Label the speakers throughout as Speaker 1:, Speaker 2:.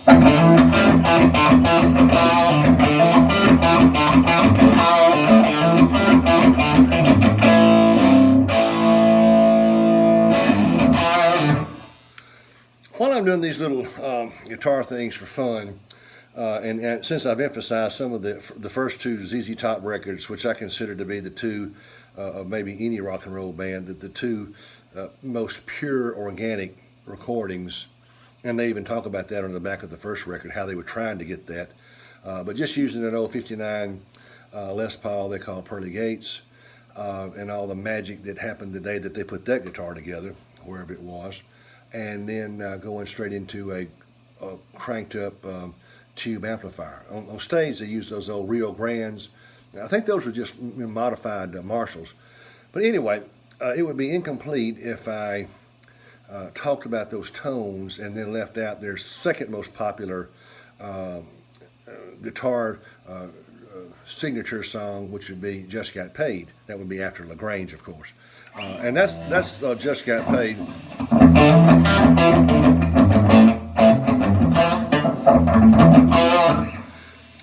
Speaker 1: While I'm doing these little guitar things for fun, and since I've emphasized some of the first two ZZ Top records, which I consider to be the two of maybe any rock and roll band, the two most pure organic recordings, and they even talk about that on the back of the first record, how they were trying to get that, but just using an old '59 Les Paul they call Pearly Gates, and all the magic that happened the day that they put that guitar together, wherever it was, and then going straight into a cranked up tube amplifier. On stage, they used those old Rio Grandes. I think those were just modified Marshalls. But anyway, it would be incomplete if I talked about those tones and then left out their second most popular guitar signature song, which would be Just Got Paid. That would be after LaGrange, of course. And that's Just Got Paid.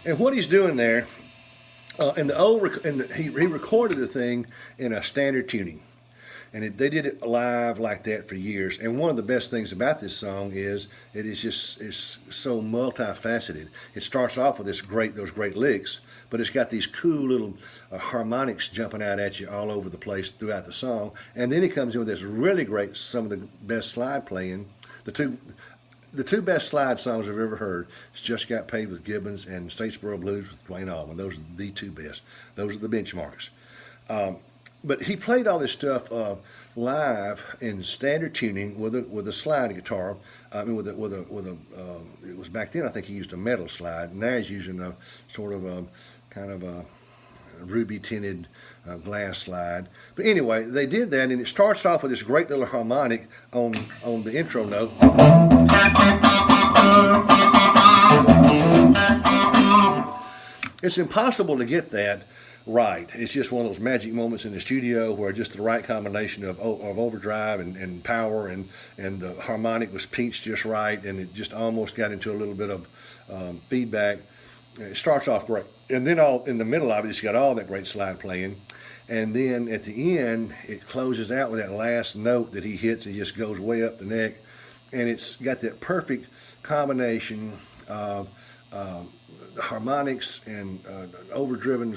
Speaker 1: And what he's doing there, he recorded the thing in a standard tuning, and they did it live like that for years. And one of the best things about this song is it's so multifaceted. It starts off with those great licks, but it's got these cool little harmonics jumping out at you all over the place throughout the song. And then he comes in with this really great, some of the best slide playing. The two best slide songs I've ever heard is Just Got Paid with Gibbons and Statesboro Blues with Dwayne Allman. Those are the two best. Those are the benchmarks. But he played all this stuff live in standard tuning with a slide guitar. I mean, it was back then. I think he used a metal slide. Now he's using a sort of a kind of a ruby tinted glass slide. But anyway, they did that, and it starts off with this great little harmonic on the intro note. It's impossible to get that right. It's just one of those magic moments in the studio where just the right combination of overdrive and power and the harmonic was pinched just right, and it just almost got into a little bit of feedback. It starts off great, and then all in the middle of it, it's got all that great slide playing, and then at the end, it closes out with that last note that he hits. It just goes way up the neck, and it's got that perfect combination of harmonics and overdriven,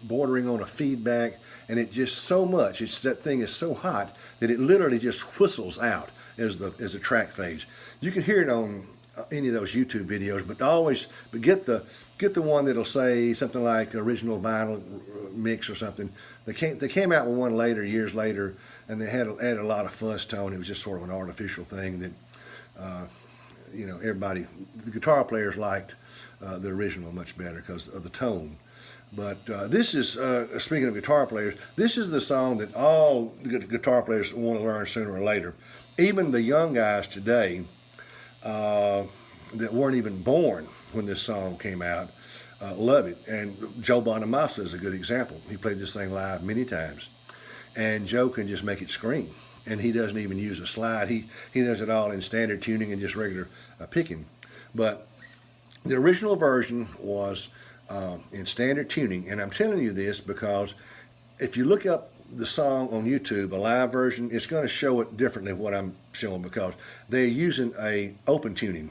Speaker 1: bordering on a feedback, and it just so much. That thing is so hot that it literally just whistles out as the track fades. You can hear it on any of those YouTube videos, but get the one that'll say something like original vinyl mix or something. They came out with one later, years later, and they had a lot of fuzz tone. It was just sort of an artificial thing that everybody, the guitar players liked the original much better because of the tone. But this is, speaking of guitar players, this is the song that all the guitar players want to learn sooner or later. Even the young guys today that weren't even born when this song came out love it. And Joe Bonamassa is a good example. He played this thing live many times. And Joe can just make it scream. And he doesn't even use a slide. He does it all in standard tuning and just regular picking. But the original version was in standard tuning. And I'm telling you this because if you look up the song on YouTube, a live version, it's going to show it differently than what I'm showing because they're using a open tuning.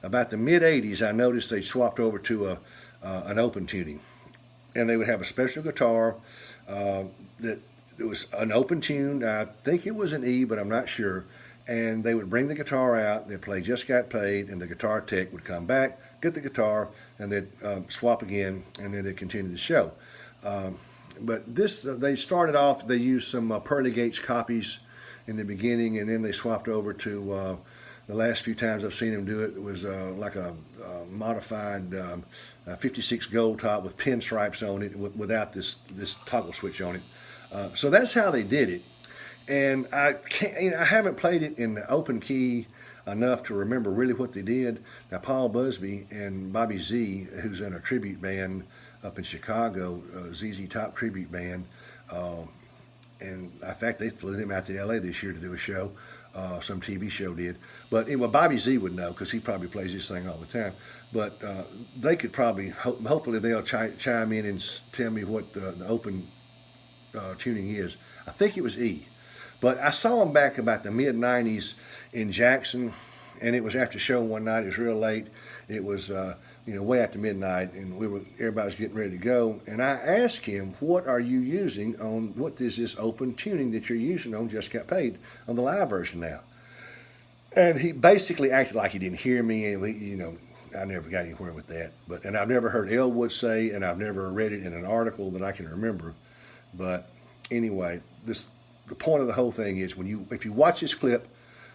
Speaker 1: About the mid '80s, I noticed they swapped over to an open tuning, and they would have a special guitar that it was an open tune. I think it was an E, but I'm not sure. And they would bring the guitar out, they'd play Just Got Paid, and the guitar tech would come back, get the guitar, and they'd swap again, and then they'd continue the show. But this, they started off, they used some Pearly Gates copies in the beginning, and then they swapped over to the last few times I've seen them do it, it was like a modified 56 gold top with pinstripes on it without this toggle switch on it. So that's how they did it. And I haven't played it in the open key enough to remember really what they did. Now, Paul Busby and Bobby Z, who's in a tribute band up in Chicago, ZZ Top tribute band, and in fact, they flew them out to LA this year to do a show. some TV show did. But anyway, Bobby Z would know because he probably plays this thing all the time. But they could probably, hopefully they'll chime in and tell me what the open tuning is. I think it was E. But I saw him back about the mid-'90s in Jackson, and it was after show one night. It was real late. It was way after midnight, and everybody was getting ready to go. And I asked him, "What are you using on? What is this open tuning that you're using on Just Got Paid on the live version now?" And he basically acted like he didn't hear me, and I never got anywhere with that. And I've never heard Elwood say, and I've never read it in an article that I can remember. But anyway, the point of the whole thing is if you watch this clip,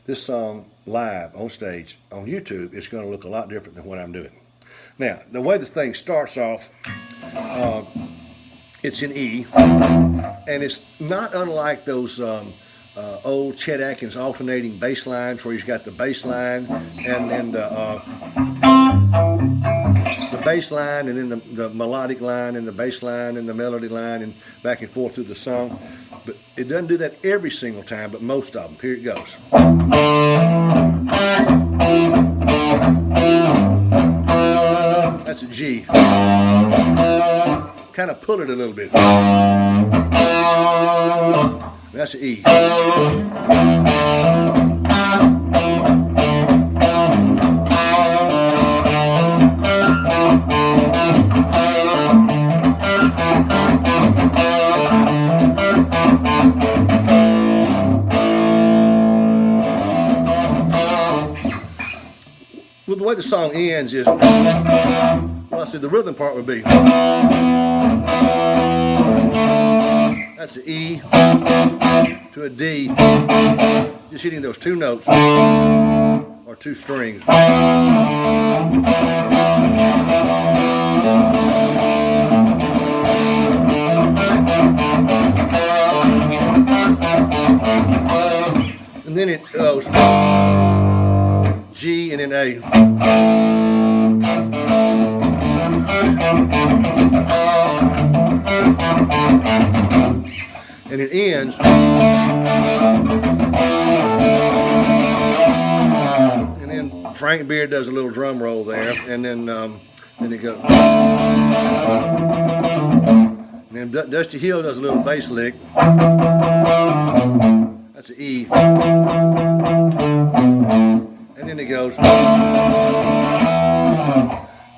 Speaker 1: this song live on stage on YouTube, it's going to look a lot different than what I'm doing. Now, the way the thing starts off, it's in E, and it's not unlike those old Chet Atkins alternating bass lines where he's got the bass line and then the bass line and then the melodic line and the bass line and the melody line and back and forth through the song. But it doesn't do that every single time, but most of them. Here it goes. That's a G. Kind of pull it a little bit. That's an E. Well, the way the song ends is, I said the rhythm part would be, that's an E to a D, just hitting those two notes or two strings. And then it goes G and then A. And it ends. And then Frank Beard does a little drum roll there, and then it goes. And then Dusty Hill does a little bass lick. That's an E. And then it goes.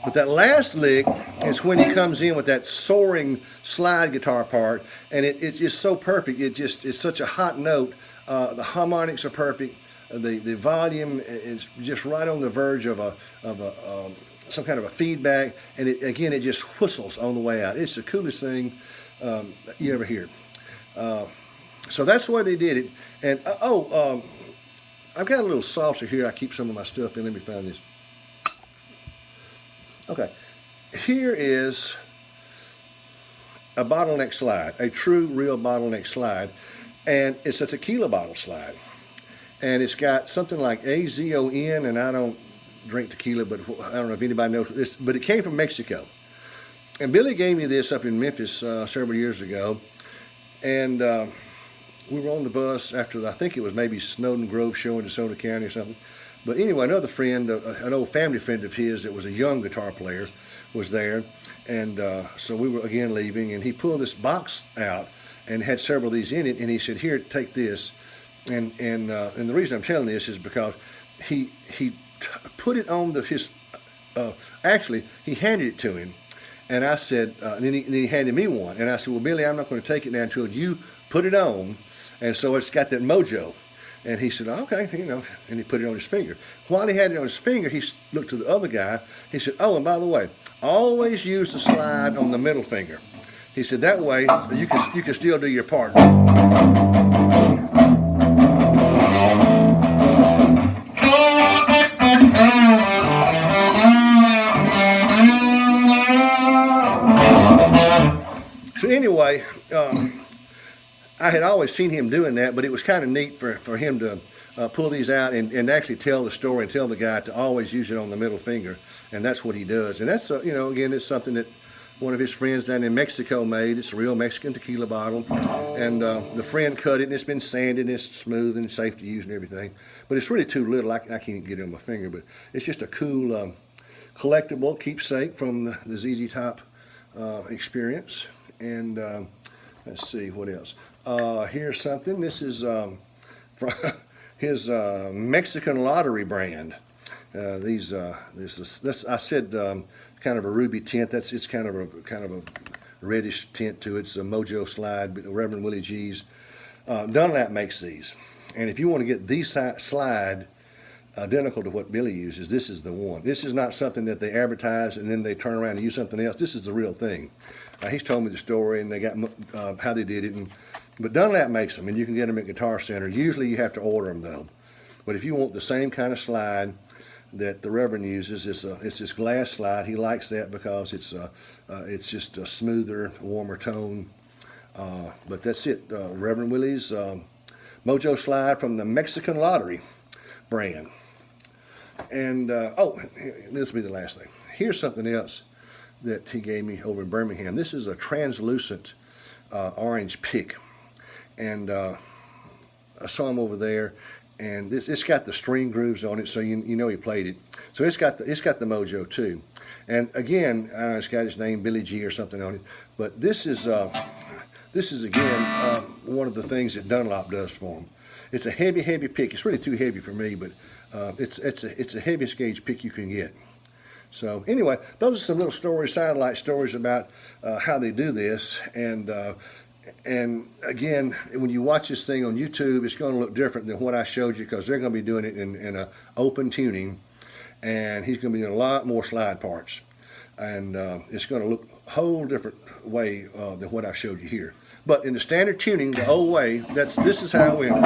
Speaker 1: But that last lick is when he comes in with that soaring slide guitar part, and it's just so perfect. It's such a hot note. The harmonics are perfect. The volume is just right on the verge of some kind of a feedback, and it just whistles on the way out. It's the coolest thing you ever hear. So that's the way they did it. And I've got a little saucer here. I keep some of my stuff in. Let me find this. Okay, here is a bottleneck slide, a true, real bottleneck slide, and it's a tequila bottle slide, and it's got something like AZON, and I don't drink tequila, but I don't know if anybody knows this, but it came from Mexico, and Billy gave me this up in Memphis several years ago, and we were on the bus after I think it was maybe Snowden Grove show in DeSoto County or something. But anyway, another friend, an old family friend of his that was a young guitar player, was there. And so we were again leaving, and he pulled this box out and had several of these in it. And he said, "Here, take this." And the reason I'm telling this is because he put it on his. Actually, he handed it to him, and I said, and then he handed me one, and I said, "Well, Billy, I'm not going to take it now until you put it on." And so it's got that mojo. And he said, "Okay," and he put it on his finger. While he had it on his finger, he looked to the other guy. He said, "Oh, and by the way, always use the slide on the middle finger." He said, "That way you can still do your part." So anyway, I had always seen him doing that, but it was kind of neat for him to pull these out and actually tell the story and tell the guy to always use it on the middle finger, and that's what he does. And that's again, it's something that one of his friends down in Mexico made. It's a real Mexican tequila bottle, and the friend cut it, and it's been sanded, and it's smooth and safe to use and everything. But it's really too little. I can't get it on my finger, but it's just a cool collectible keepsake from the ZZ Top experience. And let's see what else. Here's something. This is from his Mexican lottery brand. This I said kind of a ruby tint. It's kind of a reddish tint to it. It's a Mojo Slide, Reverend Willie G's. Dunlap makes these, and if you want to get the slide identical to what Billy uses, this is the one. This is not something that they advertise and then they turn around and use something else. This is the real thing. He's told me the story, and they got how they did it. But Dunlap makes them, and you can get them at Guitar Center. Usually you have to order them though. But if you want the same kind of slide that the Reverend uses, it's this glass slide. He likes that because it's just a smoother, warmer tone. But that's it. Reverend Willie's Mojo Slide from the Mexican Lottery brand. And this will be the last thing. Here's something else that he gave me over in Birmingham. This is a translucent orange pick, and I saw him over there. And it's got the string grooves on it, so you know he played it. So it's got the Mojo too. And again, it's got his name Billy G or something on it. But this is again one of the things that Dunlop does for him. It's a heavy pick. It's really too heavy for me, but it's a heaviest gauge pick you can get. So anyway, those are some little stories, satellite stories about how they do this. And again, when you watch this thing on YouTube, it's going to look different than what I showed you, because they're going to be doing it in an open tuning, and he's going to be doing a lot more slide parts, and it's going to look a whole different way than what I showed you here. But in the standard tuning, the old way, this is how it went.